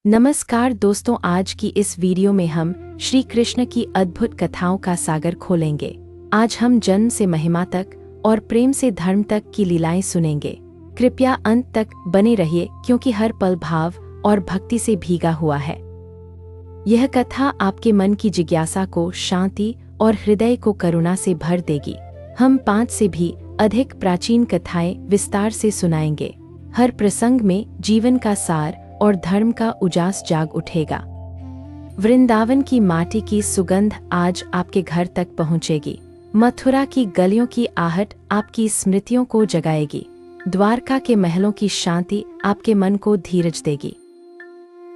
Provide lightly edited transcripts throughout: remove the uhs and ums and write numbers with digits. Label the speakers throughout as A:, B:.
A: नमस्कार दोस्तों, आज की इस वीडियो में हम श्री कृष्ण की अद्भुत कथाओं का सागर खोलेंगे। आज हम जन्म से महिमा तक और प्रेम से धर्म तक की लीलाएं सुनेंगे। कृपया अंत तक बने रहिए क्योंकि हर पल भाव और भक्ति से भीगा हुआ है। यह कथा आपके मन की जिज्ञासा को शांति और हृदय को करुणा से भर देगी। हम 5 से भी अधिक प्राचीन कथाएं विस्तार से सुनाएंगे। हर प्रसंग में जीवन का सार और धर्म का उजास जाग उठेगा। वृंदावन की माटी की सुगंध आज आपके घर तक पहुंचेगी। मथुरा की गलियों की आहट आपकी स्मृतियों को जगाएगी। द्वारका के महलों की शांति आपके मन को धीरज देगी।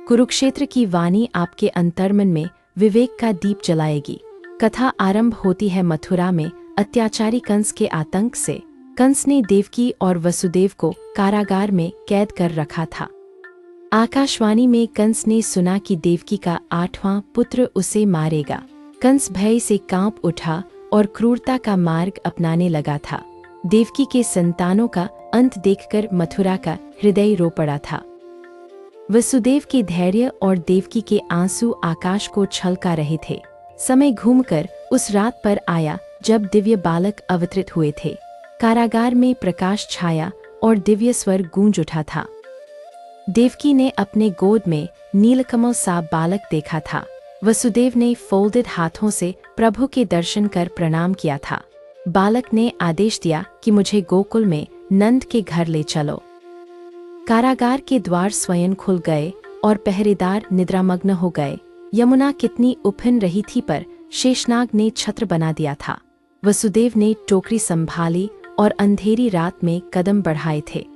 A: कुरुक्षेत्र की वाणी आपके अंतर्मन में विवेक का दीप जलाएगी। कथा आरंभ होती है मथुरा में अत्याचारी कंस के आतंक से। कंस ने देवकी और वसुदेव को कारागार में कैद कर रखा था। आकाशवाणी में कंस ने सुना कि देवकी का 8वां पुत्र उसे मारेगा। कंस भय से कांप उठा और क्रूरता का मार्ग अपनाने लगा था। देवकी के संतानों का अंत देखकर मथुरा का हृदय रो पड़ा था। वसुदेव के धैर्य और देवकी के आंसू आकाश को छलका रहे थे। समय घूमकर उस रात पर आया जब दिव्य बालक अवतरित हुए थे। कारागार में प्रकाश छाया और दिव्य स्वर गूंज उठा था। देवकी ने अपने गोद में नीलकमल सा बालक देखा था। वसुदेव ने फोल्डेड हाथों से प्रभु के दर्शन कर प्रणाम किया था। बालक ने आदेश दिया कि मुझे गोकुल में नंद के घर ले चलो। कारागार के द्वार स्वयं खुल गए और पहरेदार निद्रामग्न हो गए। यमुना कितनी उफिन रही थी पर शेषनाग ने छत्र बना दिया था। वसुदेव ने टोकरी संभाली और अंधेरी रात में कदम बढ़ाए थे।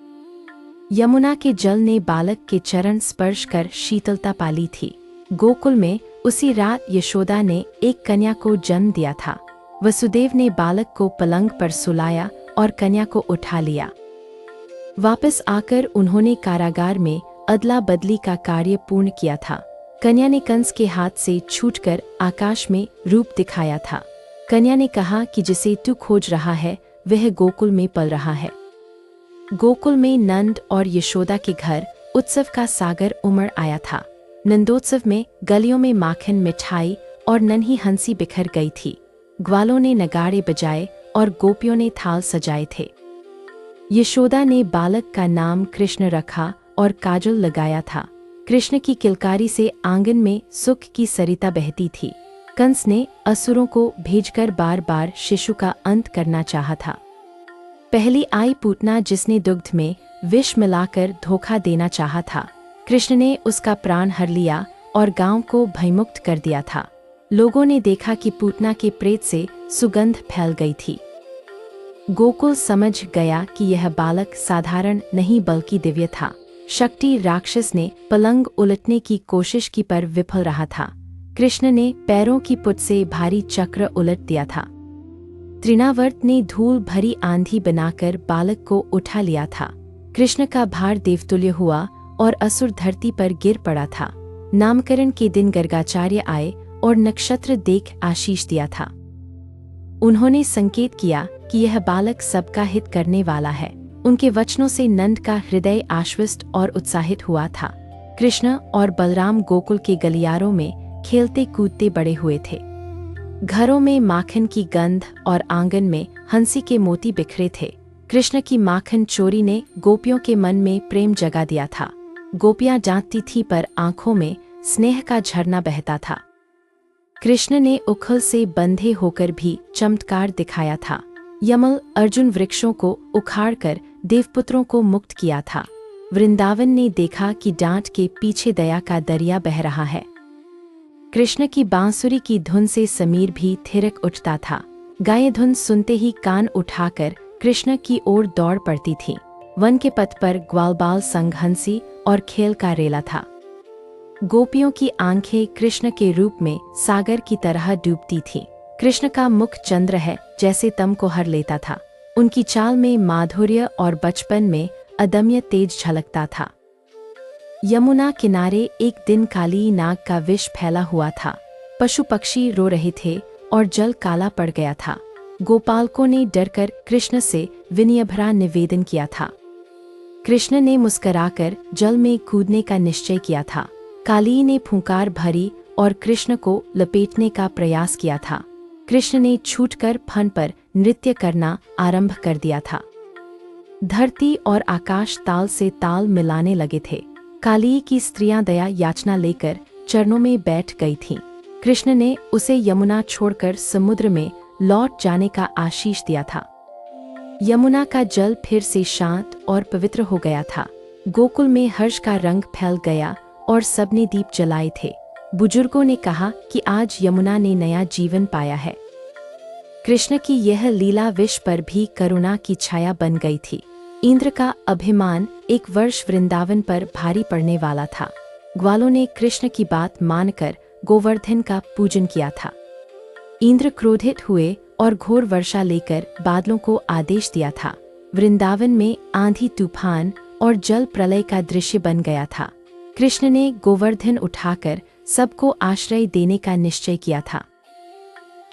A: यमुना के जल ने बालक के चरण स्पर्श कर शीतलता पाली थी। गोकुल में उसी रात यशोदा ने एक कन्या को जन्म दिया था। वसुदेव ने बालक को पलंग पर सुलाया और कन्या को उठा लिया। वापस आकर उन्होंने कारागार में अदला बदली का कार्य पूर्ण किया था। कन्या ने कंस के हाथ से छूटकर आकाश में रूप दिखाया था। कन्या ने कहा कि जिसे तू खोज रहा है वह गोकुल में पल रहा है। गोकुल में नंद और यशोदा के घर उत्सव का सागर उमड़ आया था। नंदोत्सव में गलियों में माखन, मिठाई और नन्ही हंसी बिखर गई थी। ग्वालों ने नगाड़े बजाए और गोपियों ने थाल सजाए थे। यशोदा ने बालक का नाम कृष्ण रखा और काजल लगाया था। कृष्ण की किलकारी से आंगन में सुख की सरिता बहती थी। कंस ने असुरों को भेजकर बार बार शिशु का अंत करना चाहा था। पहली आई पूतना जिसने दुग्ध में विष मिलाकर धोखा देना चाहा था। कृष्ण ने उसका प्राण हर लिया और गांव को भयमुक्त कर दिया था। लोगों ने देखा कि पूतना के प्रेत से सुगंध फैल गई थी। गोकुल समझ गया कि यह बालक साधारण नहीं बल्कि दिव्य था। शक्ति राक्षस ने पलंग उलटने की कोशिश की पर विफल रहा था। कृष्ण ने पैरों की पुट से भारी चक्र उलट दिया था। त्रिनावर्त ने धूल भरी आंधी बनाकर बालक को उठा लिया था। कृष्ण का भार देवतुल्य हुआ और असुर धरती पर गिर पड़ा था। नामकरण के दिन गर्गाचार्य आए और नक्षत्र देख आशीष दिया था। उन्होंने संकेत किया कि यह बालक सबका हित करने वाला है। उनके वचनों से नंद का हृदय आश्वस्त और उत्साहित हुआ था। कृष्ण और बलराम गोकुल के गलियारों में खेलते कूदते बड़े हुए थे। घरों में माखन की गंध और आंगन में हंसी के मोती बिखरे थे। कृष्ण की माखन चोरी ने गोपियों के मन में प्रेम जगा दिया था। गोपियां डांटती थी पर आंखों में स्नेह का झरना बहता था। कृष्ण ने उखल से बंधे होकर भी चमत्कार दिखाया था। यमल अर्जुन वृक्षों को उखाड़कर देवपुत्रों को मुक्त किया था। वृंदावन ने देखा कि डांट के पीछे दया का दरिया बह रहा है। कृष्ण की बांसुरी की धुन से समीर भी थिरक उठता था। गायें धुन सुनते ही कान उठाकर कृष्ण की ओर दौड़ पड़ती थीं। वन के पथ पर ग्वालबाल संग हंसी और खेल का रेला था। गोपियों की आंखें कृष्ण के रूप में सागर की तरह डूबती थीं। कृष्ण का मुख चंद्र है जैसे तम को हर लेता था। उनकी चाल में माधुर्य और बचपन में अदम्य तेज झलकता था। यमुना किनारे एक दिन काली नाग का विष फैला हुआ था। पशु पक्षी रो रहे थे और जल काला पड़ गया था। गोपालकों ने डरकर कृष्ण से विनय भरा निवेदन किया था। कृष्ण ने मुस्कराकर जल में कूदने का निश्चय किया था। काली ने फूंकार भरी और कृष्ण को लपेटने का प्रयास किया था। कृष्ण ने छूटकर फन पर नृत्य करना आरंभ कर दिया था। धरती और आकाश ताल से ताल मिलाने लगे थे। काली की स्त्रियां दया याचना लेकर चरणों में बैठ गई थीं। कृष्ण ने उसे यमुना छोड़कर समुद्र में लौट जाने का आशीष दिया था। यमुना का जल फिर से शांत और पवित्र हो गया था। गोकुल में हर्ष का रंग फैल गया और सबने दीप जलाए थे। बुजुर्गों ने कहा कि आज यमुना ने नया जीवन पाया है। कृष्ण की यह लीला विश्व पर भी करुणा की छाया बन गई थी। इंद्र का अभिमान एक वर्ष वृंदावन पर भारी पड़ने वाला था। ग्वालों ने कृष्ण की बात मानकर गोवर्धन का पूजन किया था। इंद्र क्रोधित हुए और घोर वर्षा लेकर बादलों को आदेश दिया था। वृंदावन में आंधी तूफान और जल प्रलय का दृश्य बन गया था। कृष्ण ने गोवर्धन उठाकर सबको आश्रय देने का निश्चय किया था।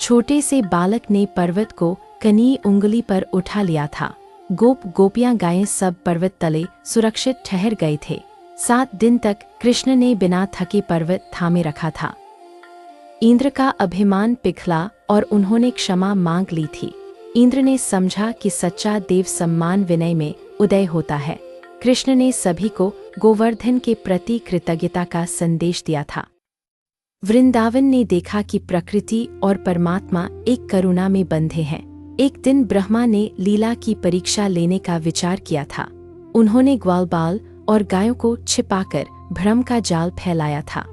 A: छोटे से बालक ने पर्वत को कनी उंगली पर उठा लिया था। गोपियां गायें सब पर्वत तले सुरक्षित ठहर गए थे। 7 दिन तक कृष्ण ने बिना थके पर्वत थामे रखा था। इंद्र का अभिमान पिघला और उन्होंने क्षमा मांग ली थी। इंद्र ने समझा कि सच्चा देव सम्मान विनय में उदय होता है। कृष्ण ने सभी को गोवर्धन के प्रति कृतज्ञता का संदेश दिया था। वृंदावन ने देखा कि प्रकृति और परमात्मा एक करुणा में बंधे हैं। एक दिन ब्रह्मा ने लीला की परीक्षा लेने का विचार किया था। उन्होंने ग्वालबाल और गायों को छिपाकर भ्रम का जाल फैलाया था।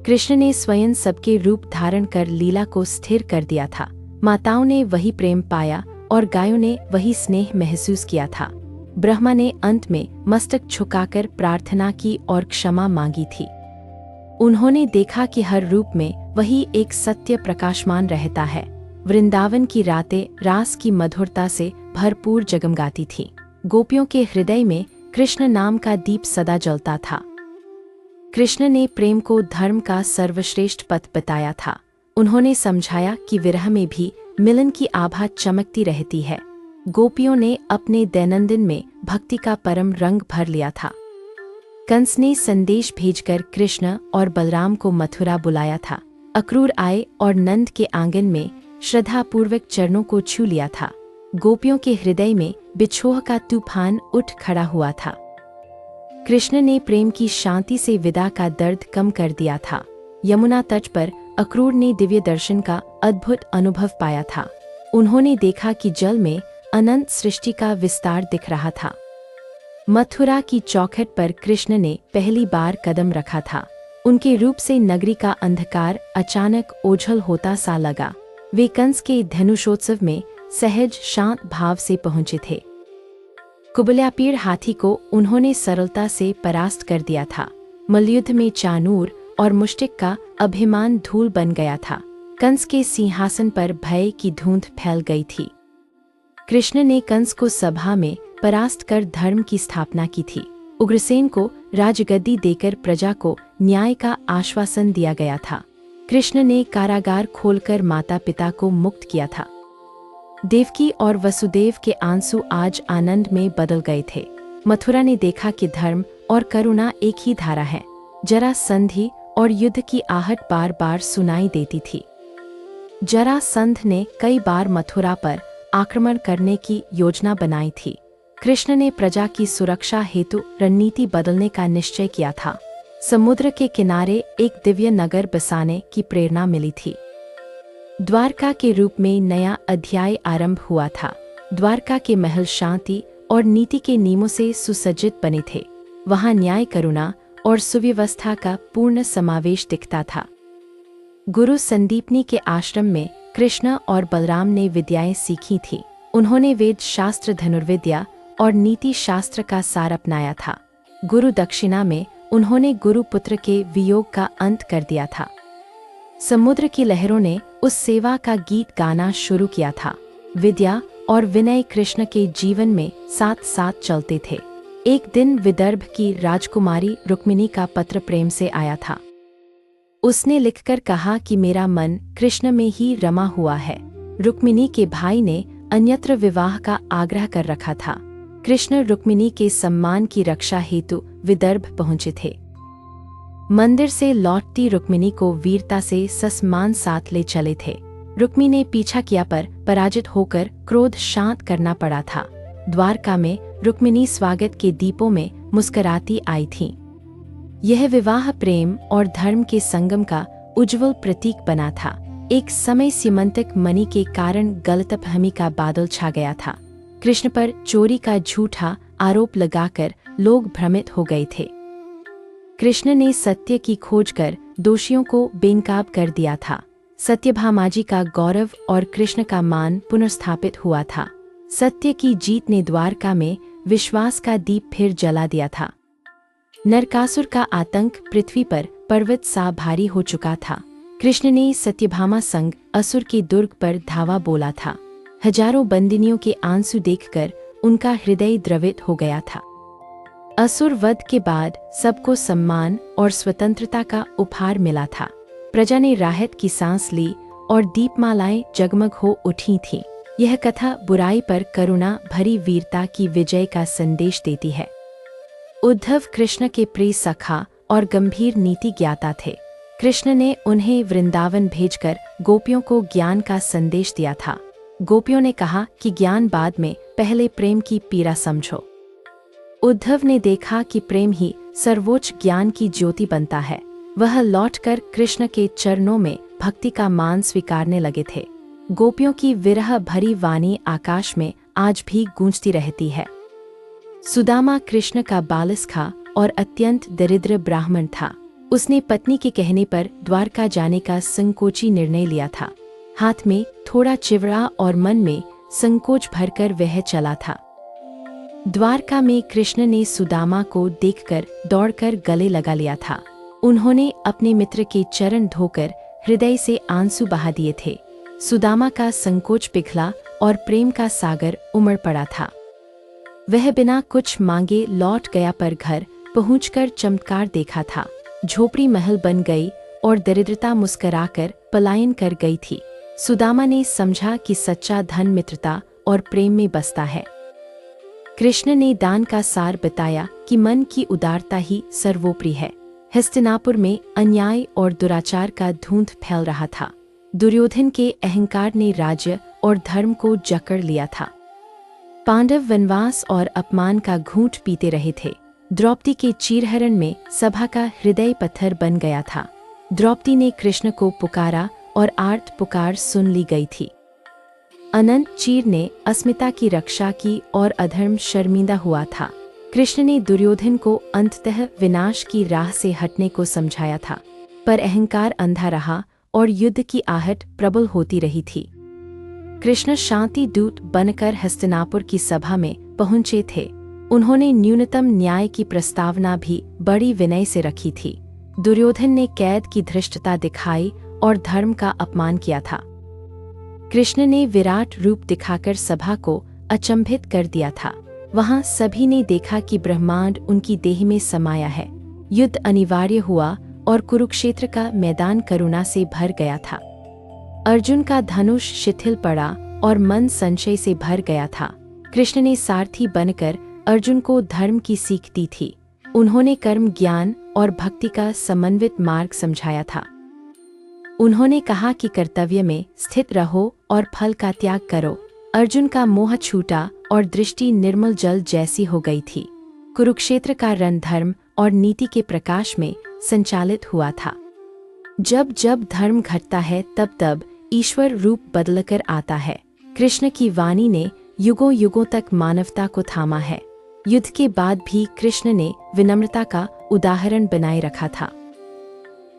A: कृष्ण ने स्वयं सबके रूप धारण कर लीला को स्थिर कर दिया था। माताओं ने वही प्रेम पाया और गायों ने वही स्नेह महसूस किया था। ब्रह्मा ने अंत में मस्तक झुकाकर प्रार्थना की और क्षमा मांगी थी। उन्होंने देखा कि हर रूप में वही एक सत्य प्रकाशमान रहता है। वृंदावन की रातें रास की मधुरता से भरपूर जगमगाती थीं। गोपियों के हृदय में कृष्ण नाम का दीप सदा जलता था। कृष्ण ने प्रेम को धर्म का सर्वश्रेष्ठ पथ बताया था। उन्होंने समझाया कि विरह में भी मिलन की आभा चमकती रहती है। गोपियों ने अपने दैनंदिन में भक्ति का परम रंग भर लिया था। कंस ने संदेश भेजकर कृष्ण और बलराम को मथुरा बुलाया था। अक्रूर आए और नंद के आंगन में श्रद्धापूर्वक चरणों को छू लिया था। गोपियों के हृदय में बिछोह का तूफान उठ खड़ा हुआ था। कृष्ण ने प्रेम की शांति से विदा का दर्द कम कर दिया था। यमुना तट पर अक्रूर ने दिव्य दर्शन का अद्भुत अनुभव पाया था। उन्होंने देखा कि जल में अनंत सृष्टि का विस्तार दिख रहा था। मथुरा की चौखट पर कृष्ण ने पहली बार कदम रखा था। उनके रूप से नगरी का अंधकार अचानक ओझल होता सा लगा। वे कंस के धनुषोत्सव में सहज शांत भाव से पहुंचे थे। कुबलापीड़ हाथी को उन्होंने सरलता से परास्त कर दिया था। मल्लयुद्ध में चाणूर और मुष्टिक का अभिमान धूल बन गया था। कंस के सिंहासन पर भय की धुंध फैल गई थी। कृष्ण ने कंस को सभा में परास्त कर धर्म की स्थापना की थी। उग्रसेन को राजगद्दी देकर प्रजा को न्याय का आश्वासन दिया गया था। कृष्ण ने कारागार खोलकर माता पिता को मुक्त किया था। देवकी और वसुदेव के आंसू आज आनंद में बदल गए थे। मथुरा ने देखा कि धर्म और करुणा एक ही धारा है। जरासंधि और युद्ध की आहट बार बार सुनाई देती थी। जरासंध ने कई बार मथुरा पर आक्रमण करने की योजना बनाई थी। कृष्ण ने प्रजा की सुरक्षा हेतु रणनीति बदलने का निश्चय किया था। समुद्र के किनारे एक दिव्य नगर बसाने की प्रेरणा मिली थी। द्वारका के रूप में नया अध्याय आरंभ हुआ था। द्वारका के महल शांति और नीति के नियमों से सुसज्जित बने थे। वहां न्याय, करुणा और सुव्यवस्था का पूर्ण समावेश दिखता था। गुरु संदीपनी के आश्रम में कृष्ण और बलराम ने विद्याएं सीखी थी। उन्होंने वेद शास्त्र, धनुर्विद्या और नीति शास्त्र का सार अपनाया था। गुरु दक्षिणा में उन्होंने गुरुपुत्र के वियोग का अंत कर दिया था। समुद्र की लहरों ने उस सेवा का गीत गाना शुरू किया था। विद्या और विनय कृष्ण के जीवन में साथ साथ चलते थे। एक दिन विदर्भ की राजकुमारी रुक्मिणी का पत्र प्रेम से आया था। उसने लिखकर कहा कि मेरा मन कृष्ण में ही रमा हुआ है। रुक्मिणी के भाई ने अन्यत्र विवाह का आग्रह कर रखा था। कृष्ण रुक्मिणी के सम्मान की रक्षा हेतु विदर्भ पहुंचे थे। मंदिर से लौटती रुक्मिणी को वीरता से ससमान साथ ले चले थे। रुक्मी ने पीछा किया पर पराजित होकर क्रोध शांत करना पड़ा था। द्वारका में रुक्मिणी स्वागत के दीपों में मुस्कुराती आई थीं। यह विवाह प्रेम और धर्म के संगम का उज्जवल प्रतीक बना था। एक समय सीमंतक मणि के कारण गलतफहमी का बादल छा गया था। कृष्ण पर चोरी का झूठा आरोप लगाकर लोग भ्रमित हो गए थे। कृष्ण ने सत्य की खोज कर दोषियों को बेनकाब कर दिया था। सत्यभामाजी का गौरव और कृष्ण का मान पुनर्स्थापित हुआ था। सत्य की जीत ने द्वारका में विश्वास का दीप फिर जला दिया था। नरकासुर का आतंक पृथ्वी पर पर्वत सा भारी हो चुका था। कृष्ण ने सत्यभामा संग असुर के दुर्ग पर धावा बोला था। हजारों बंदिनियों के आंसू देखकर उनका हृदय द्रवित हो गया था। असुर वध के बाद सबको सम्मान और स्वतंत्रता का उपहार मिला था। प्रजा ने राहत की सांस ली और दीपमालाएं जगमग हो उठी थीं। यह कथा बुराई पर करुणा भरी वीरता की विजय का संदेश देती है। उद्धव कृष्ण के प्रिय सखा और गंभीर नीति ज्ञाता थे। कृष्ण ने उन्हें वृंदावन भेजकर गोपियों को ज्ञान का संदेश दिया था। गोपियों ने कहा कि ज्ञान बाद में, पहले प्रेम की पीड़ा समझो। उद्धव ने देखा कि प्रेम ही सर्वोच्च ज्ञान की ज्योति बनता है। वह लौटकर कृष्ण के चरणों में भक्ति का मान स्वीकारने लगे थे। गोपियों की विरह भरी वाणी आकाश में आज भी गूंजती रहती है। सुदामा कृष्ण का बालिस्खा और अत्यंत दरिद्र ब्राह्मण था। उसने पत्नी के कहने पर द्वारका जाने का संकोची निर्णय लिया था। हाथ में थोड़ा चिवड़ा और मन में संकोच भरकर वह चला था। द्वारका में कृष्ण ने सुदामा को देखकर दौड़कर गले लगा लिया था। उन्होंने अपने मित्र के चरण धोकर हृदय से आंसू बहा दिए थे। सुदामा का संकोच पिघला और प्रेम का सागर उमड़ पड़ा था। वह बिना कुछ मांगे लौट गया पर घर पहुंचकर चमत्कार देखा था। झोपड़ी महल बन गई और दरिद्रता मुस्कुराकर पलायन कर गई थी। सुदामा ने समझा कि सच्चा धन मित्रता और प्रेम में बसता है। कृष्ण ने दान का सार बताया कि मन की उदारता ही सर्वोपरि है। हस्तिनापुर में अन्याय और दुराचार का धुंध फैल रहा था। दुर्योधन के अहंकार ने राज्य और धर्म को जकड़ लिया था। पांडव वनवास और अपमान का घूंट पीते रहे थे। द्रौपदी के चीरहरण में सभा का हृदय पत्थर बन गया था। द्रौपदी ने कृष्ण को पुकारा और आर्त पुकार सुन ली गई थी। अनंत चीर ने अस्मिता की रक्षा की और अधर्म शर्मिंदा हुआ था। कृष्ण ने दुर्योधन को अंततः विनाश की राह से हटने को समझाया था, पर अहंकार अंधा रहा और युद्ध की आहट प्रबल होती रही थी। कृष्ण शांति दूत बनकर हस्तिनापुर की सभा में पहुंचे थे। उन्होंने न्यूनतम न्याय की प्रस्तावना भी बड़ी विनय से रखी थी। दुर्योधन ने कैद की धृष्टता दिखाई और धर्म का अपमान किया था। कृष्ण ने विराट रूप दिखाकर सभा को अचंभित कर दिया था। वहां सभी ने देखा कि ब्रह्मांड उनकी देह में समाया है। युद्ध अनिवार्य हुआ और कुरुक्षेत्र का मैदान करुणा से भर गया था। अर्जुन का धनुष शिथिल पड़ा और मन संशय से भर गया था। कृष्ण ने सारथी बनकर अर्जुन को धर्म की सीख दी थी। उन्होंने कर्म, ज्ञान और भक्ति का समन्वित मार्ग समझाया था। उन्होंने कहा कि कर्तव्य में स्थित रहो और फल का त्याग करो। अर्जुन का मोह छूटा और दृष्टि निर्मल जल जैसी हो गई थी। कुरुक्षेत्र का रण धर्म और नीति के प्रकाश में संचालित हुआ था। जब जब धर्म घटता है तब तब ईश्वर रूप बदलकर आता है। कृष्ण की वाणी ने युगों युगों तक मानवता को थामा है। युद्ध के बाद भी कृष्ण ने विनम्रता का उदाहरण बनाए रखा था।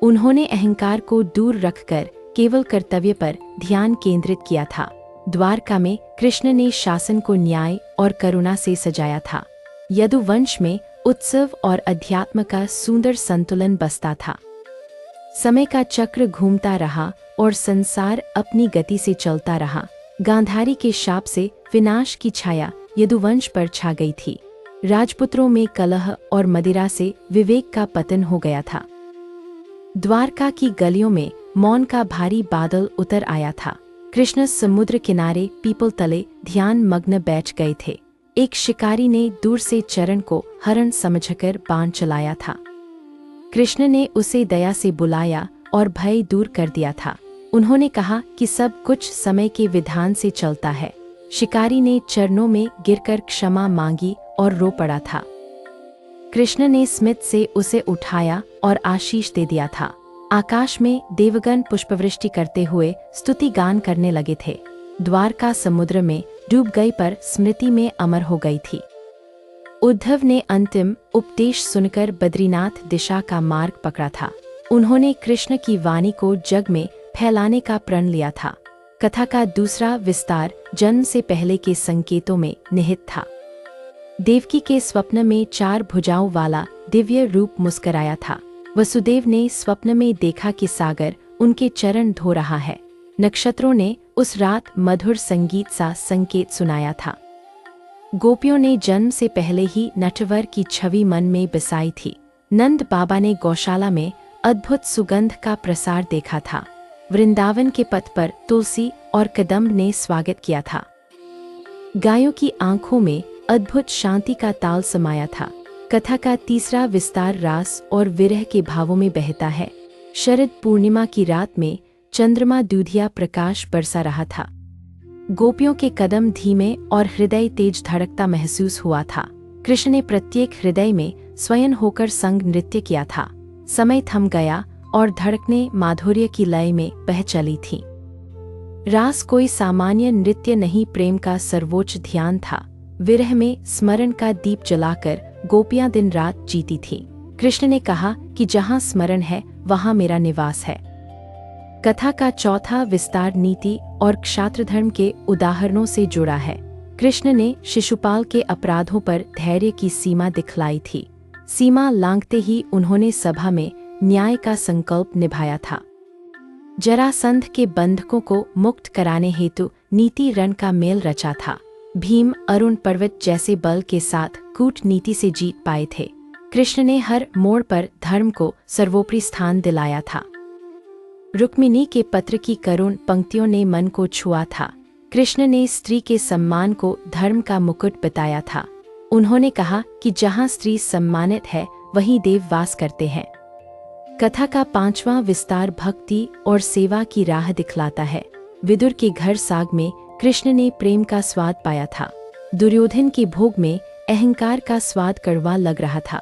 A: उन्होंने अहंकार को दूर रखकर केवल कर्तव्य पर ध्यान केंद्रित किया था। द्वारका में कृष्ण ने शासन को न्याय और करुणा से सजाया था। यदुवंश में उत्सव और अध्यात्म का सुंदर संतुलन बसता था। समय का चक्र घूमता रहा और संसार अपनी गति से चलता रहा। गांधारी के शाप से विनाश की छाया यदुवंश पर छा गई थी। राजपुत्रों में कलह और मदिरा से विवेक का पतन हो गया था। द्वारका की गलियों में मौन का भारी बादल उतर आया था। कृष्ण समुद्र किनारे पीपल तले ध्यान मग्न बैठ गए थे। एक शिकारी ने दूर से चरण को हरण समझकर बाण चलाया था। कृष्ण ने उसे दया से बुलाया और भय दूर कर दिया था। उन्होंने कहा कि सब कुछ समय के विधान से चलता है। शिकारी ने चरणों में गिरकर क्षमा मांगी और रो पड़ा था। कृष्ण ने स्मित से उसे उठाया और आशीष दे दिया था। आकाश में देवगण पुष्पवृष्टि करते हुए स्तुति गान करने लगे थे। द्वारका समुद्र में डूब गई पर स्मृति में अमर हो गई थी। उद्धव ने अंतिम उपदेश सुनकर बद्रीनाथ दिशा का मार्ग पकड़ा था। उन्होंने कृष्ण की वाणी को जग में फैलाने का प्रण लिया था। कथा का दूसरा विस्तार जन्म से पहले के संकेतों में निहित था। देवकी के स्वप्न में 4 भुजाओं वाला दिव्य रूप मुस्कराया था। वसुदेव ने स्वप्न में देखा कि सागर उनके चरण धो रहा है। नक्षत्रों ने उस रात मधुर संगीत सा संकेत सुनाया था। गोपियों ने जन्म से पहले ही नटवर की छवि मन में बसाई थी। नंद बाबा ने गौशाला में अद्भुत सुगंध का प्रसार देखा था। वृंदावन के पथ पर तुलसी और कदम्ब ने स्वागत किया था। गायों की आंखों में अद्भुत शांति का ताल समाया था। कथा का तीसरा विस्तार रास और विरह के भावों में बहता है। शरद पूर्णिमा की रात में चंद्रमा दूधिया प्रकाश बरसा रहा था। गोपियों के कदम धीमे और हृदय तेज धड़कता महसूस हुआ था। कृष्ण ने प्रत्येक हृदय में स्वयं होकर संग नृत्य किया था। समय थम गया और धड़कने माधुर्य की लय में बह चली थी। रास कोई सामान्य नृत्य नहीं, प्रेम का सर्वोच्च ध्यान था। विरह में स्मरण का दीप जलाकर गोपियां दिन रात जीती थीं। कृष्ण ने कहा कि जहां स्मरण है वहां मेरा निवास है। कथा का चौथा विस्तार नीति और क्षात्रधर्म के उदाहरणों से जुड़ा है। कृष्ण ने शिशुपाल के अपराधों पर धैर्य की सीमा दिखलाई थी। सीमा लांघते ही उन्होंने सभा में न्याय का संकल्प निभाया था। जरासंध के बंधकों को मुक्त कराने हेतु नीति रण का मेल रचा था। भीम अरुण पर्वत जैसे बल के साथ कूटनीति से जीत पाए थे। कृष्ण ने हर मोड़ पर धर्म को सर्वोपरि स्थान दिलाया था। रुक्मिणी के पत्र की करुण पंक्तियों ने मन को छुआ था। कृष्ण ने स्त्री के सम्मान को धर्म का मुकुट बताया था। उन्होंने कहा कि जहां स्त्री सम्मानित है वहीं देव वास करते हैं। कथा का पांचवां विस्तार भक्ति और सेवा की राह दिखलाता है। विदुर के घर साग में कृष्ण ने प्रेम का स्वाद पाया था। दुर्योधन के भोग में अहंकार का स्वाद कड़वा लग रहा था।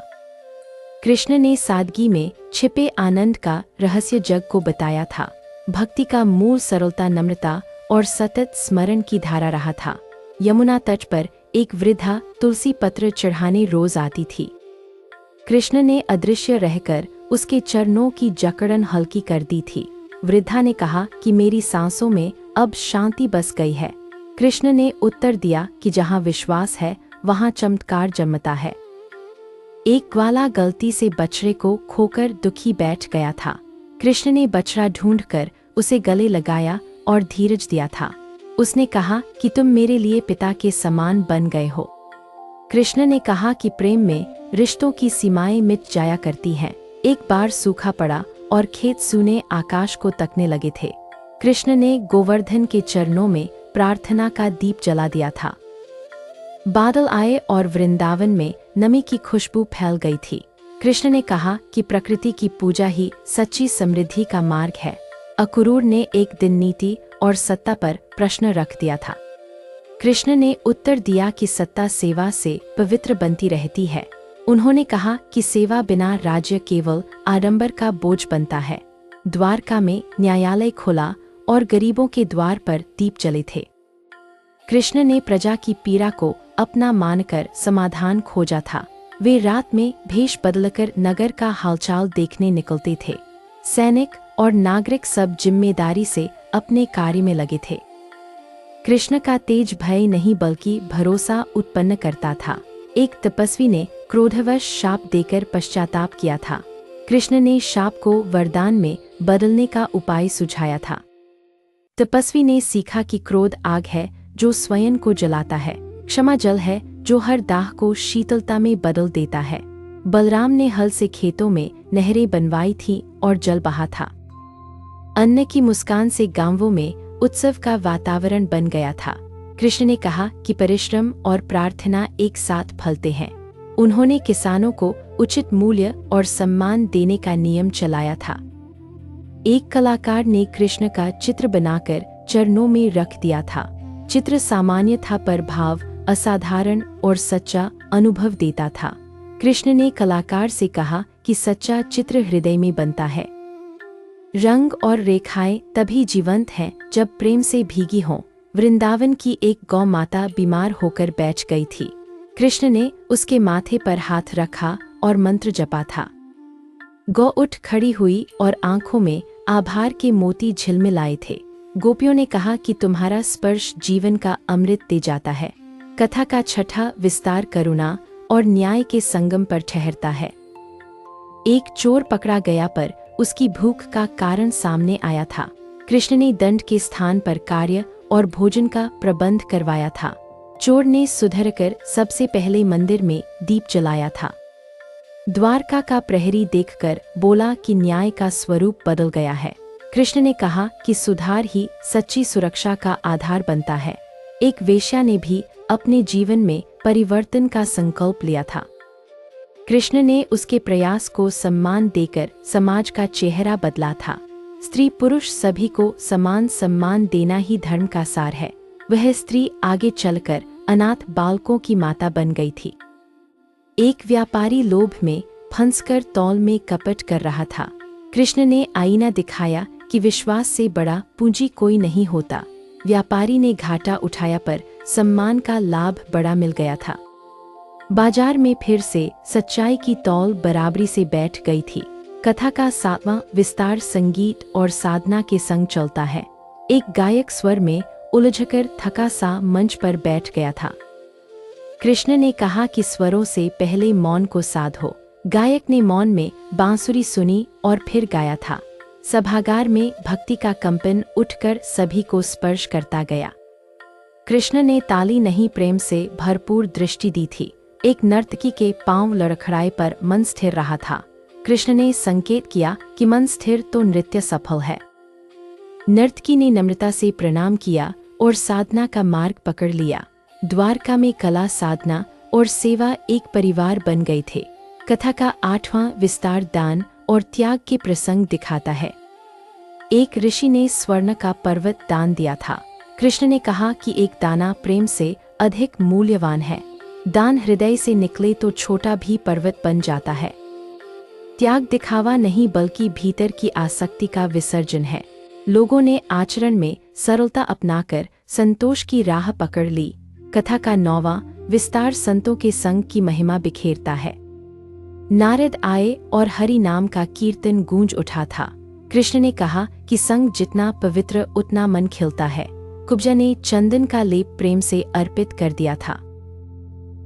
A: कृष्ण ने सादगी में छिपे आनंद का रहस्य जग को बताया था। भक्ति का मूल सरलता, नम्रता और सतत स्मरण की धारा रहा था। यमुना तट पर एक वृद्धा तुलसी पत्र चढ़ाने रोज आती थी। कृष्ण ने अदृश्य रहकर उसके चरणों की जकड़न हल्की कर दी थी। वृद्धा ने कहा कि मेरी सांसों में अब शांति बस गई है। कृष्ण ने उत्तर दिया कि जहाँ विश्वास है वहाँ चमत्कार जन्मता है। एक ग्वाला गलती से बछड़े को खोकर दुखी बैठ गया था। कृष्ण ने बछड़ा ढूंढकर उसे गले लगाया और धीरज दिया था। उसने कहा कि तुम मेरे लिए पिता के समान बन गए हो। कृष्ण ने कहा कि प्रेम में रिश्तों की सीमाएं मिट जाया करती हैं। एक बार सूखा पड़ा और खेत सूने आकाश को तकने लगे थे। कृष्ण ने गोवर्धन के चरणों में प्रार्थना का दीप जला दिया था। बादल आए और वृंदावन में नमी की खुशबू फैल गई थी। कृष्ण ने कहा कि प्रकृति की पूजा ही सच्ची समृद्धि का मार्ग है। अक्रूर ने एक दिन नीति और सत्ता पर प्रश्न रख दिया था। कृष्ण ने उत्तर दिया कि सत्ता सेवा से पवित्र बनती रहती है। उन्होंने कहा कि सेवा बिना राज्य केवल आडंबर का बोझ बनता है। द्वारका में न्यायालय खुला और गरीबों के द्वार पर दीप जले थे। कृष्ण ने प्रजा की पीड़ा को अपना मानकर समाधान खोजा था। वे रात में भेष बदलकर नगर का हालचाल देखने निकलते थे। सैनिक और नागरिक सब जिम्मेदारी से अपने कार्य में लगे थे। कृष्ण का तेज भय नहीं बल्कि भरोसा उत्पन्न करता था। एक तपस्वी ने क्रोधवश शाप देकर पश्चाताप किया था। कृष्ण ने शाप को वरदान में बदलने का उपाय सुझाया था। तपस्वी ने सीखा कि क्रोध आग है जो स्वयं को जलाता है, क्षमा जल है जो हर दाह को शीतलता में बदल देता है। बलराम ने हल से खेतों में नहरें बनवाई थी और जल बहा था। अन्न की मुस्कान से गांवों में उत्सव का वातावरण बन गया था। कृष्ण ने कहा कि परिश्रम और प्रार्थना एक साथ फलते हैं। उन्होंने किसानों को उचित मूल्य और सम्मान देने का नियम चलाया था। एक कलाकार ने कृष्ण का चित्र बनाकर चरणों में रख दिया था। चित्र सामान्य था पर भाव असाधारण और सच्चा अनुभव देता था। कृष्ण ने कलाकार से कहा कि सच्चा चित्र हृदय में बनता है। रंग और रेखाएं तभी जीवंत हैं जब प्रेम से भीगी हों। वृंदावन की एक गौ माता बीमार होकर बैठ गई थी। कृष्ण ने उसके माथे पर हाथ रखा और मंत्र जपा था। गौ उठ खड़ी हुई और आंखों में आभार के मोती झिलमिलाए थे। गोपियों ने कहा कि तुम्हारा स्पर्श जीवन का अमृत दे जाता है। कथा का छठा विस्तार करुणा और न्याय के संगम पर ठहरता है। एक चोर पकड़ा गया पर उसकी भूख का कारण सामने आया था। कृष्ण ने दंड के स्थान पर कार्य और भोजन का प्रबंध करवाया था। चोर ने सुधरकर सबसे पहले मंदिर में दीप जलाया था। द्वारका का प्रहरी देखकर बोला कि न्याय का स्वरूप बदल गया है। कृष्ण ने कहा कि सुधार ही सच्ची सुरक्षा का आधार बनता है। एक वेश्या ने भी अपने जीवन में परिवर्तन का संकल्प लिया था। कृष्ण ने उसके प्रयास को सम्मान देकर समाज का चेहरा बदला था। स्त्री पुरुष सभी को समान सम्मान देना ही धर्म का सार है। वह स्त्री आगे चलकर अनाथ बालकों की माता बन गई थी। एक व्यापारी लोभ में फंसकर तौल में कपट कर रहा था। कृष्ण ने आईना दिखाया कि विश्वास से बड़ा पूंजी कोई नहीं होता। व्यापारी ने घाटा उठाया पर सम्मान का लाभ बड़ा मिल गया था। बाजार में फिर से सच्चाई की तौल बराबरी से बैठ गई थी। कथा का सातवां विस्तार संगीत और साधना के संग चलता है। एक गायक स्वर में उलझकर थका सा मंच पर बैठ गया था। कृष्ण ने कहा कि स्वरों से पहले मौन को साधो। गायक ने मौन में बांसुरी सुनी और फिर गाया था। सभागार में भक्ति का कंपन उठकर सभी को स्पर्श करता गया। कृष्ण ने ताली नहीं प्रेम से भरपूर दृष्टि दी थी। एक नर्तकी के पांव लड़खड़ाए पर मन स्थिर रहा था। कृष्ण ने संकेत किया कि मन स्थिर तो नृत्य सफल है। नर्तकी ने नम्रता से प्रणाम किया और साधना का मार्ग पकड़ लिया। द्वारका में कला, साधना और सेवा एक परिवार बन गए थे। कथा का आठवां विस्तार दान और त्याग के प्रसंग दिखाता है। एक ऋषि ने स्वर्ण का पर्वत दान दिया था। कृष्ण ने कहा कि एक दाना प्रेम से अधिक मूल्यवान है। दान हृदय से निकले तो छोटा भी पर्वत बन जाता है। त्याग दिखावा नहीं बल्कि भीतर की आसक्ति का विसर्जन है। लोगों ने आचरण में सरलता अपनाकर संतोष की राह पकड़ ली। कथा का नौवां विस्तार संतों के संग की महिमा बिखेरता है। नारद आए और हरि नाम का कीर्तन गूंज उठा था। कृष्ण ने कहा कि संग जितना पवित्र उतना मन खिलता है। कुब्जा ने चंदन का लेप प्रेम से अर्पित कर दिया था।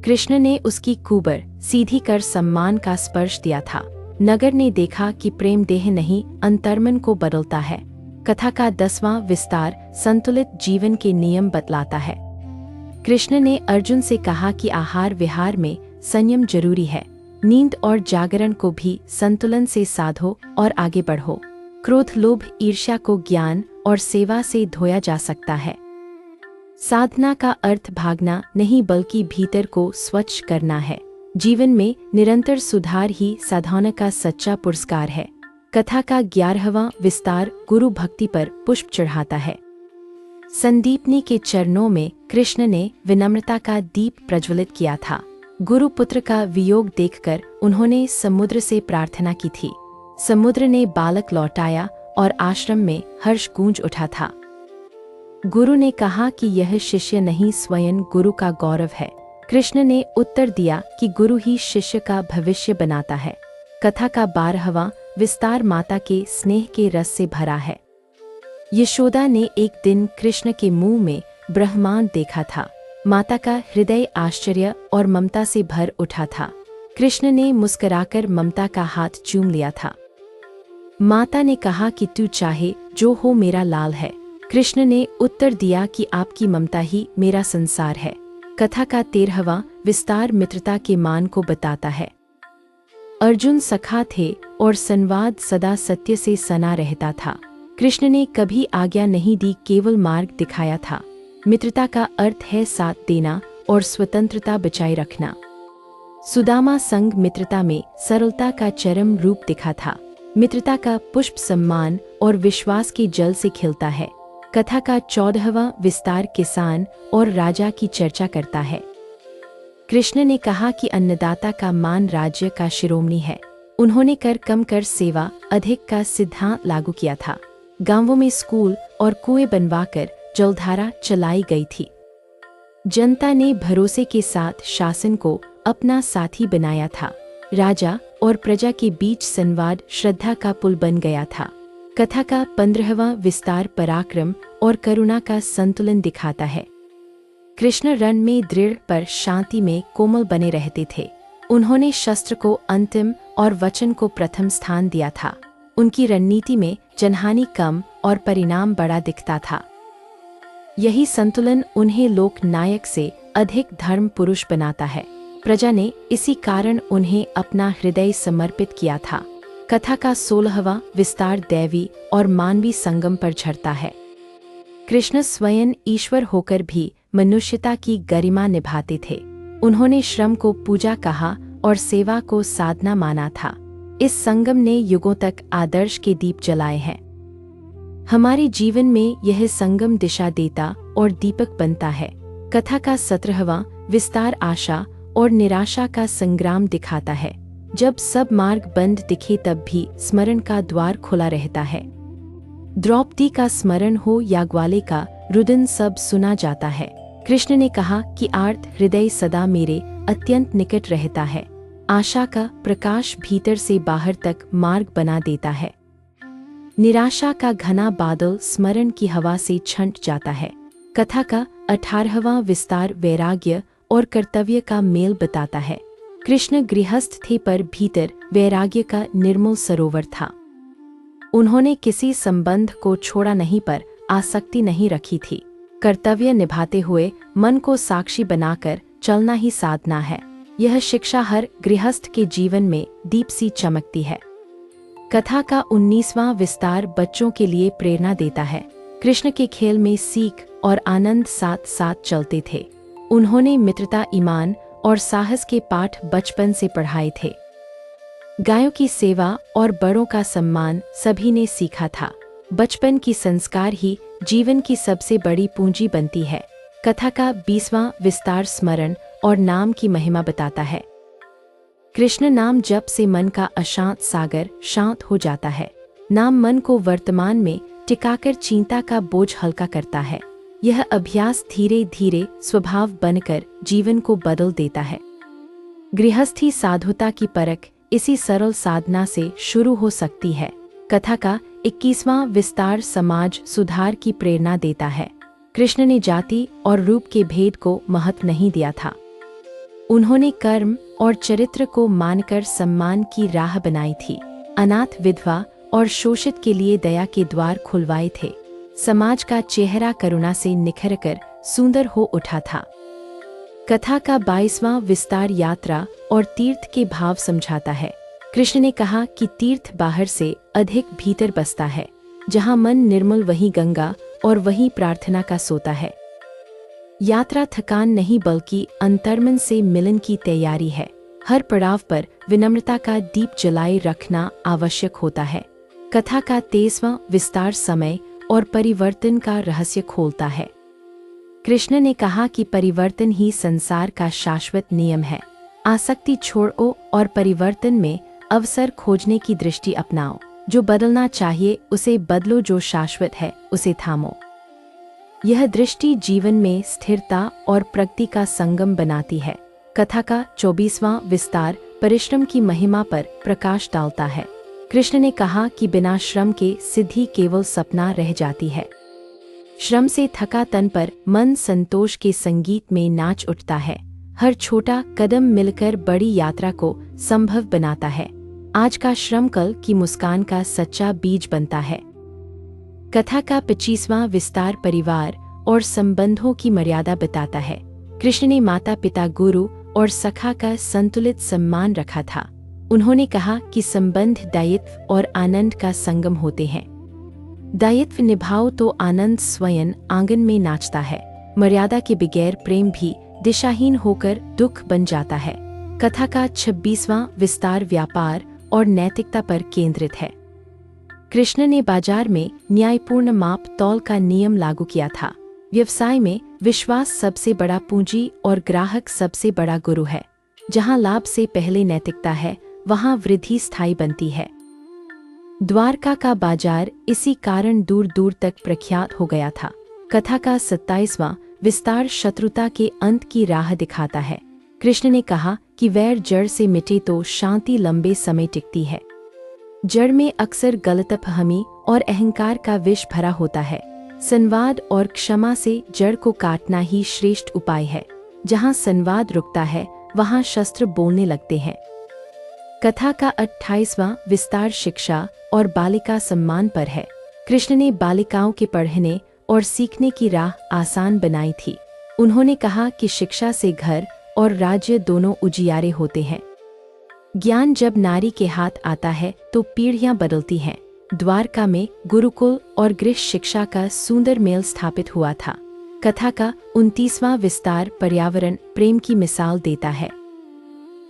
A: कृष्ण ने उसकी कुबर सीधी कर सम्मान का स्पर्श दिया था। नगर ने देखा कि प्रेम देह नहीं अंतर्मन को बदलता है। कथा का 10वां विस्तार संतुलित जीवन के नियम बतलाता है। कृष्ण ने अर्जुन से कहा कि आहार विहार में संयम जरूरी है। नींद और जागरण को भी संतुलन से साधो और आगे बढ़ो। क्रोध, लोभ, ईर्ष्या को ज्ञान और सेवा से धोया जा सकता है। साधना का अर्थ भागना नहीं बल्कि भीतर को स्वच्छ करना है। जीवन में निरंतर सुधार ही साधना का सच्चा पुरस्कार है। कथा का 11वां विस्तार गुरु भक्ति पर पुष्प चढ़ाता है। संदीपनी के चरणों में कृष्ण ने विनम्रता का दीप प्रज्वलित किया था। गुरु पुत्र का वियोग देखकर उन्होंने समुद्र से प्रार्थना की थी। समुद्र ने बालक लौटाया और आश्रम में हर्ष गूंज उठा था। गुरु ने कहा कि यह शिष्य नहीं स्वयं गुरु का गौरव है। कृष्ण ने उत्तर दिया कि गुरु ही शिष्य का भविष्य बनाता है। कथा का 12वां विस्तार माता के स्नेह के रस से भरा है। यशोदा ने एक दिन कृष्ण के मुंह में ब्रह्मांड देखा था। माता का हृदय आश्चर्य और ममता से भर उठा था। कृष्ण ने मुस्कुराकर ममता का हाथ चूम लिया था। माता ने कहा कि तू चाहे जो हो मेरा लाल है। कृष्ण ने उत्तर दिया कि आपकी ममता ही मेरा संसार है। कथा का 13वां विस्तार मित्रता के मान को बताता है। अर्जुन सखा थे और संवाद सदा सत्य से सना रहता था। कृष्ण ने कभी आज्ञा नहीं दी, केवल मार्ग दिखाया था। मित्रता का अर्थ है साथ देना और स्वतंत्रता बचाए रखना। सुदामा संग मित्रता में सरलता का चरम रूप दिखा था। मित्रता का पुष्प सम्मान और विश्वास के जल से खिलता है। कथा का 14वां विस्तार किसान और राजा की चर्चा करता है। कृष्ण ने कहा कि अन्नदाता का मान राज्य का शिरोमणि है। उन्होंने कर कम कर सेवा अधिक का सिद्धांत लागू किया था। गांवों में स्कूल और कुएं बनवाकर जलधारा चलाई गई थी। जनता ने भरोसे के साथ शासन को अपना साथी बनाया था। राजा और प्रजा के बीच संवाद श्रद्धा का पुल बन गया था। कथा का 15वां विस्तार पराक्रम और करुणा का संतुलन दिखाता है। कृष्ण रण में दृढ़ पर शांति में कोमल बने रहते थे। उन्होंने शस्त्र को अंतिम और वचन को प्रथम स्थान दिया था। उनकी रणनीति में जनहानि कम और परिणाम बड़ा दिखता था। यही संतुलन उन्हें लोक नायक से अधिक धर्म पुरुष बनाता है। प्रजा ने इसी कारण उन्हें अपना हृदय समर्पित किया था। कथा का 16वां विस्तार दैवी और मानवी संगम पर झरता है। कृष्ण स्वयं ईश्वर होकर भी मनुष्यता की गरिमा निभाते थे। उन्होंने श्रम को पूजा कहा और सेवा को साधना माना था। इस संगम ने युगों तक आदर्श के दीप जलाए हैं। हमारे जीवन में यह संगम दिशा देता और दीपक बनता है। कथा का 17वां विस्तार आशा और निराशा का संग्राम दिखाता है। जब सब मार्ग बंद दिखे तब भी स्मरण का द्वार खुला रहता है। द्रौपदी का स्मरण हो या ग्वाले का रुदन सब सुना जाता है। कृष्ण ने कहा कि आर्त हृदय सदा मेरे अत्यंत निकट रहता है। आशा का प्रकाश भीतर से बाहर तक मार्ग बना देता है। निराशा का घना बादल स्मरण की हवा से छंट जाता है। कथा का 18वां विस्तार वैराग्य और कर्तव्य का मेल बताता है। कृष्ण गृहस्थ थे पर भीतर वैराग्य का निर्मल सरोवर था। उन्होंने किसी संबंध को छोड़ा नहीं पर आसक्ति नहीं रखी थी। कर्तव्य निभाते हुए मन को साक्षी बनाकर चलना ही साधना है। यह शिक्षा हर गृहस्थ के जीवन में दीप सी चमकती है। कथा का 19वां विस्तार बच्चों के लिए प्रेरणा देता है। कृष्ण के खेल में सीख और आनंद साथ साथ चलते थे। उन्होंने मित्रता, ईमान और साहस के पाठ बचपन से पढ़ाए थे। गायों की सेवा और बड़ों का सम्मान सभी ने सीखा था। बचपन की संस्कार ही जीवन की सबसे बड़ी पूंजी बनती है। कथा का 20वां विस्तार स्मरण और नाम की महिमा बताता है। कृष्ण नाम जप से मन का अशांत सागर शांत हो जाता है। नाम मन को वर्तमान में टिकाकर चिंता का बोझ हल्का करता है। यह अभ्यास धीरे धीरे स्वभाव बनकर जीवन को बदल देता है। गृहस्थी साधुता की परख इसी सरल साधना से शुरू हो सकती है। कथा का 21वां विस्तार समाज सुधार की प्रेरणा देता है। कृष्ण ने जाति और रूप के भेद को महत्व नहीं दिया था। उन्होंने कर्म और चरित्र को मानकर सम्मान की राह बनाई थी। अनाथ, विधवा और शोषित के लिए दया के द्वार खुलवाए थे। समाज का चेहरा करुणा से निखरकर सुंदर हो उठा था। कथा का 22वां विस्तार यात्रा और तीर्थ के भाव समझाता है। कृष्ण ने कहा कि तीर्थ बाहर से अधिक भीतर बसता है। जहाँ मन निर्मल वहीं गंगा और वहीं प्रार्थना का सोता है। यात्रा थकान नहीं बल्कि अंतर्मन से मिलन की तैयारी है। हर पड़ाव पर विनम्रता का दीप जलाए रखना आवश्यक होता है। कथा का 23वां विस्तार समय और परिवर्तन का रहस्य खोलता है। कृष्ण ने कहा कि परिवर्तन ही संसार का शाश्वत नियम है। आसक्ति छोड़ो और परिवर्तन में अवसर खोजने की दृष्टि अपनाओ। जो बदलना चाहिए उसे बदलो, जो शाश्वत है उसे थामो। यह दृष्टि जीवन में स्थिरता और प्रगति का संगम बनाती है। कथा का 24वां विस्तार परिश्रम की महिमा पर प्रकाश डालता है। कृष्ण ने कहा कि बिना श्रम के सिद्धि केवल सपना रह जाती है। श्रम से थका तन पर मन संतोष के संगीत में नाच उठता है। हर छोटा कदम मिलकर बड़ी यात्रा को संभव बनाता है। आज का श्रम कल की मुस्कान का सच्चा बीज बनता है। कथा का 25वां विस्तार परिवार और संबंधों की मर्यादा बताता है। कृष्ण ने माता पिता, गुरु और सखा का संतुलित सम्मान रखा था। उन्होंने कहा कि संबंध दायित्व और आनंद का संगम होते हैं। दायित्व निभाओ तो आनंद स्वयं आंगन में नाचता है। मर्यादा के बगैर प्रेम भी दिशाहीन होकर दुख बन जाता है। कथा का 26वां विस्तार व्यापार और नैतिकता पर केंद्रित है। कृष्ण ने बाजार में न्यायपूर्ण माप तौल का नियम लागू किया था। व्यवसाय में विश्वास सबसे बड़ा पूंजी और ग्राहक सबसे बड़ा गुरु है। जहां लाभ से पहले नैतिकता है, वहां वृद्धि स्थायी बनती है। द्वारका का बाजार इसी कारण दूर दूर तक प्रख्यात हो गया था। कथा का 27वां विस्तार शत्रुता के अंत की राह दिखाता है। कृष्ण ने कहा कि वैर जड़ से मिटे तो शांति लंबे समय टिकती है। जड़ में अक्सर गलतफहमी और अहंकार का विष भरा होता है। संवाद और क्षमा से जड़ को काटना ही श्रेष्ठ उपाय है। जहां संवाद रुकता है, वहां शस्त्र बोलने लगते हैं। कथा का 28वां विस्तार शिक्षा और बालिका सम्मान पर है। कृष्ण ने बालिकाओं के पढ़ने और सीखने की राह आसान बनाई थी। उन्होंने कहा कि शिक्षा से घर और राज्य दोनों उजियारे होते हैं। ज्ञान जब नारी के हाथ आता है तो पीढ़ियां बदलती हैं। द्वारका में गुरुकुल और गृह शिक्षा का सुंदर मेल स्थापित हुआ था। कथा का 29वां विस्तार पर्यावरण प्रेम की मिसाल देता है।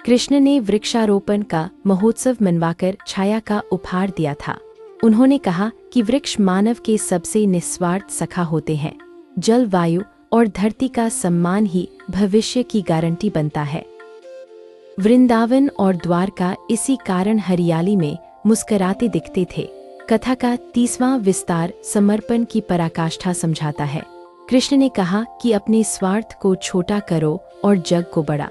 A: कृष्ण ने वृक्षारोपण का महोत्सव मनवाकर छाया का उपहार दिया था। उन्होंने कहा कि वृक्ष मानव के सबसे निस्वार्थ सखा होते हैं। जल, वायु और धरती का सम्मान ही भविष्य की गारंटी बनता है। वृंदावन और द्वारका इसी कारण हरियाली में मुस्कुराते दिखते थे। कथा का 30वां विस्तार समर्पण की पराकाष्ठा समझाता है। कृष्ण ने कहा कि अपने स्वार्थ को छोटा करो और जग को बड़ा।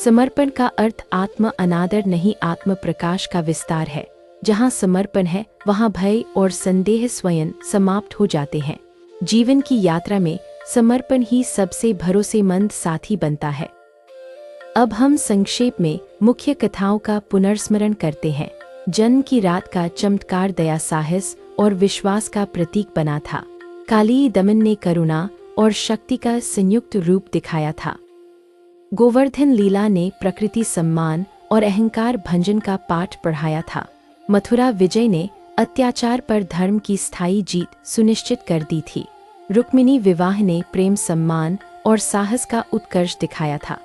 A: समर्पण का अर्थ आत्म अनादर नहीं, आत्म प्रकाश का विस्तार है। जहां समर्पण है, वहां भय और संदेह स्वयं समाप्त हो जाते हैं। जीवन की यात्रा में समर्पण ही सबसे भरोसेमंद साथी बनता है। अब हम संक्षेप में मुख्य कथाओं का पुनर्स्मरण करते हैं। जन्म की रात का चमत्कार दया, साहस और विश्वास का प्रतीक बना था। काली दमन ने करुणा और शक्ति का संयुक्त रूप दिखाया था। गोवर्धन लीला ने प्रकृति सम्मान और अहंकार भंजन का पाठ पढ़ाया था। मथुरा विजय ने अत्याचार पर धर्म की स्थायी जीत सुनिश्चित कर दी थी। रुक्मिणी विवाह ने प्रेम, सम्मान और साहस का उत्कर्ष दिखाया था।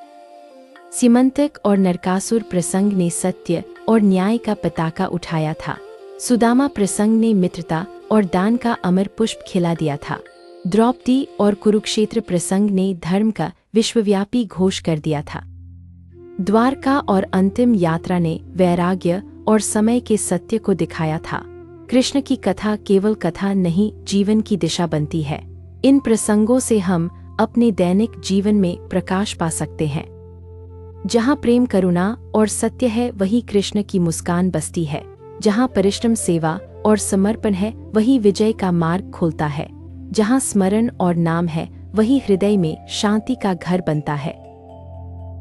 A: सीमंतक और नरकासुर प्रसंग ने सत्य और न्याय का पताका उठाया था। सुदामा प्रसंग ने मित्रता और दान का अमर पुष्प खिला दिया था। द्रौपदी और कुरुक्षेत्र प्रसंग ने धर्म का विश्वव्यापी घोष कर दिया था। द्वारका और अंतिम यात्रा ने वैराग्य और समय के सत्य को दिखाया था। कृष्ण की कथा केवल कथा नहीं, जीवन की दिशा बनती है। इन प्रसंगों से हम अपने दैनिक जीवन में प्रकाश पा सकते हैं। जहाँ प्रेम, करुणा और सत्य है, वहीं कृष्ण की मुस्कान बसती है। जहाँ परिश्रम, सेवा और समर्पण है, वहीं विजय का मार्ग खुलता है। जहाँ स्मरण और नाम है, वहीं हृदय में शांति का घर बनता है।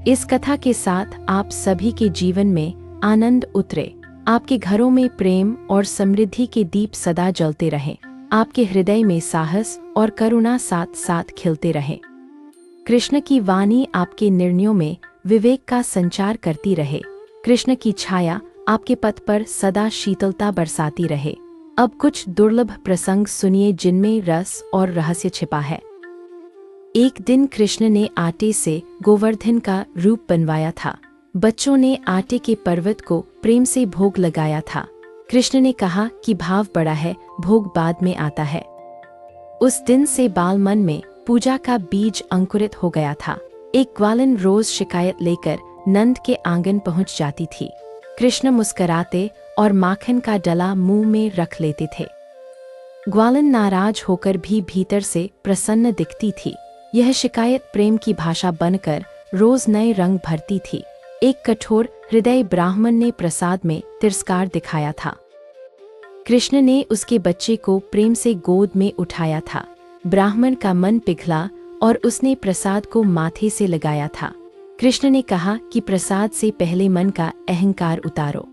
A: इस कथा के साथ आप सभी के जीवन में आनंद उतरे। आपके घरों में प्रेम और समृद्धि के दीप सदा जलते रहें। आपके हृदय में साहस और करुणा साथ साथ खिलते रहें। कृष्ण की वाणी आपके निर्णयों में विवेक का संचार करती रहे। कृष्ण की छाया आपके पथ पर सदा शीतलता बरसाती रहे। अब कुछ दुर्लभ प्रसंग सुनिए जिनमें रस और रहस्य छिपा है। एक दिन कृष्ण ने आटे से गोवर्धन का रूप बनवाया था। बच्चों ने आटे के पर्वत को प्रेम से भोग लगाया था। कृष्ण ने कहा कि भाव बड़ा है, भोग बाद में आता है। उस दिन से बाल मन में पूजा का बीज अंकुरित हो गया था। एक ग्वालन रोज शिकायत लेकर नंद के आंगन पहुंच जाती थी। कृष्ण मुस्कुराते और माखन का डला मुंह में रख लेते थे। ग्वालन नाराज होकर भी भीतर से प्रसन्न दिखती थी। यह शिकायत प्रेम की भाषा बनकर रोज नए रंग भरती थी। एक कठोर हृदय ब्राह्मण ने प्रसाद में तिरस्कार दिखाया था। कृष्ण ने उसके बच्चे को प्रेम से गोद में उठाया था। ब्राह्मण का मन पिघला और उसने प्रसाद को माथे से लगाया था। कृष्ण ने कहा कि प्रसाद से पहले मन का अहंकार उतारो।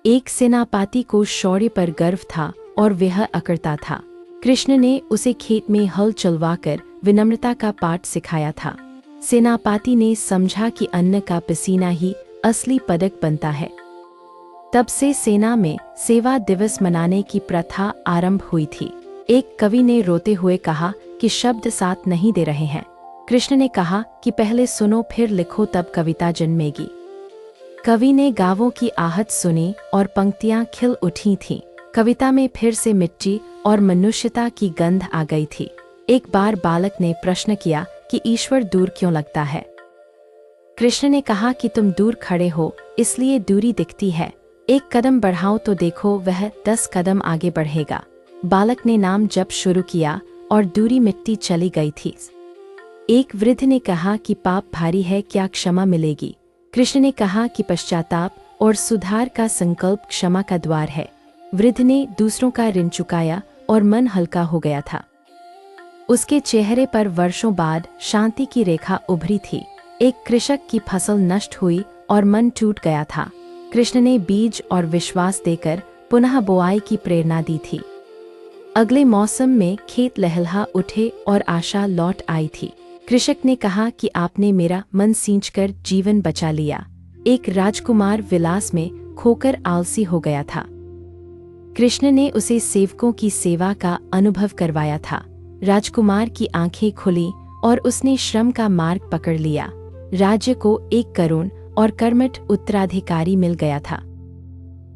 A: एक सेनापति को शौर्य पर गर्व था और वह अकड़ता था। कृष्ण ने उसे खेत में हल चलवाकर विनम्रता का पाठ सिखाया था। सेनापति ने समझा कि अन्न का पसीना ही असली पदक बनता है। तब से सेना में सेवा दिवस मनाने की प्रथा आरंभ हुई थी। एक कवि ने रोते हुए कहा कि शब्द साथ नहीं दे रहे हैं। कृष्ण ने कहा कि पहले सुनो फिर लिखो तब कविता जन्मेगी। कवि ने गावों की आहट सुनी और पंक्तियां खिल उठी थीं। कविता में फिर से मिट्टी और मनुष्यता की गंध आ गई थी। एक बार बालक ने प्रश्न किया कि ईश्वर दूर क्यों लगता है। कृष्ण ने कहा कि तुम दूर खड़े हो इसलिए दूरी दिखती है। एक कदम बढ़ाओ तो देखो वह 10 कदम आगे बढ़ेगा। बालक ने नाम जप शुरू किया और दूरी मिट्टी चली गई थी। एक वृद्ध ने कहा कि पाप भारी है, क्या क्षमा मिलेगी। कृष्ण ने कहा कि पश्चाताप और सुधार का संकल्प क्षमा का द्वार है। वृद्ध ने दूसरों का ऋण चुकाया और मन हल्का हो गया था। उसके चेहरे पर वर्षों बाद शांति की रेखा उभरी थी। एक कृषक की फसल नष्ट हुई और मन टूट गया था। कृष्ण ने बीज और विश्वास देकर पुनः बोआई की प्रेरणा दी थी। अगले मौसम में खेत लहलहा उठे और आशा लौट आई थी। कृषक ने कहा कि आपने मेरा मन सींचकर जीवन बचा लिया। एक राजकुमार विलास में खोकर आलसी हो गया था। कृष्ण ने उसे सेवकों की सेवा का अनुभव करवाया था। राजकुमार की आंखें खुली और उसने श्रम का मार्ग पकड़ लिया। राज्य को एक करुण और कर्मठ उत्तराधिकारी मिल गया था।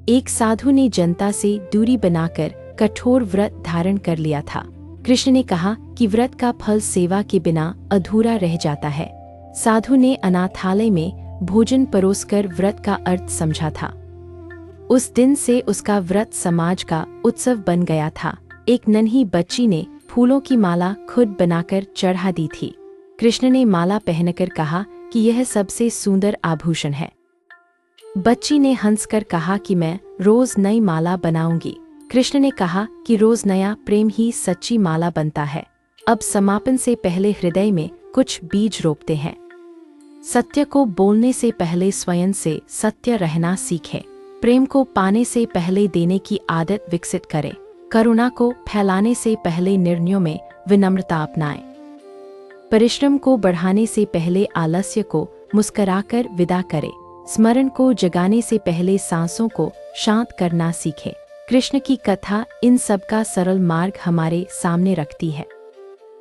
A: एक साधु ने जनता से दूरी बनाकर कठोर व्रत धारण कर लिया था। कृष्ण ने कहा कि व्रत का फल सेवा के बिना अधूरा रह जाता है। साधु ने अनाथालय में भोजन परोसकर व्रत का अर्थ समझा था। उस दिन से उसका व्रत समाज का उत्सव बन गया था। एक नन्ही बच्ची ने फूलों की माला खुद बनाकर चढ़ा दी थी। कृष्ण ने माला पहनकर कहा कि यह सबसे सुंदर आभूषण है। बच्ची ने हंसकर कहा कि मैं रोज नई माला बनाऊंगी। कृष्ण ने कहा कि रोज नया प्रेम ही सच्ची माला बनता है। अब समापन से पहले हृदय में कुछ बीज रोपते हैं। सत्य को बोलने से पहले स्वयं से सत्य रहना सीखें। प्रेम को पाने से पहले देने की आदत विकसित करें। करुणा को फैलाने से पहले निर्णयों में विनम्रता अपनाएं। परिश्रम को बढ़ाने से पहले आलस्य को मुस्कुराकर विदा करें। स्मरण को जगाने से पहले सांसों को शांत करना सीखें। कृष्ण की कथा इन सब का सरल मार्ग हमारे सामने रखती है।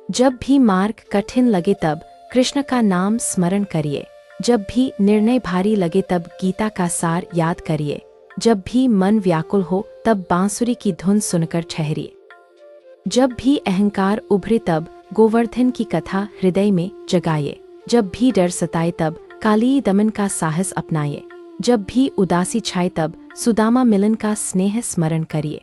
A: जब भी मार्ग कठिन लगे तब कृष्ण का नाम स्मरण करिए। जब भी निर्णय भारी लगे तब गीता का सार याद करिए। जब भी मन व्याकुल हो तब बांसुरी की धुन सुनकर ठहरिए। जब भी अहंकार उभरे तब गोवर्धन की कथा हृदय में जगाइए। जब भी डर सताए तब काली दमन का साहस अपनाइए। जब भी उदासी छाए तब सुदामा मिलन का स्नेह स्मरण करिए।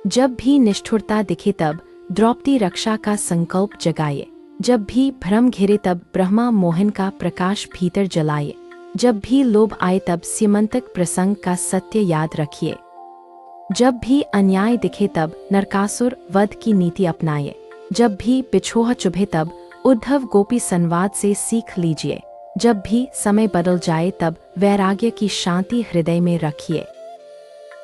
A: जब भी निष्ठुरता दिखे तब द्रौपदी रक्षा का संकल्प जगाइए। जब भी भ्रम घिरे तब ब्रह्मा मोहन का प्रकाश भीतर जलाइए। जब भी लोभ आए तब सीमंतक प्रसंग का सत्य याद रखिए। जब भी अन्याय दिखे तब नरकासुर वध की नीति अपनाइए। जब भी बिछोह चुभे तब उद्धव गोपी संवाद से सीख लीजिए। जब भी समय बदल जाए तब वैराग्य की शांति हृदय में रखिए।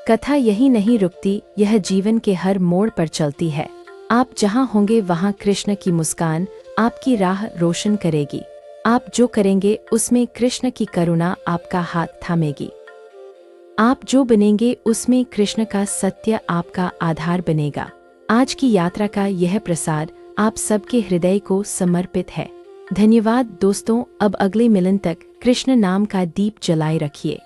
A: कथा यही नहीं रुकती, यह जीवन के हर मोड़ पर चलती है। आप जहाँ होंगे वहाँ कृष्ण की मुस्कान आपकी राह रोशन करेगी। आप जो करेंगे उसमें कृष्ण की करुणा आपका हाथ थामेगी। आप जो बनेंगे उसमें कृष्ण का सत्य आपका आधार बनेगा। आज की यात्रा का यह प्रसाद आप सबके हृदय को समर्पित है। धन्यवाद दोस्तों। अब अगले मिलन तक कृष्ण नाम का दीप जलाए रखिए।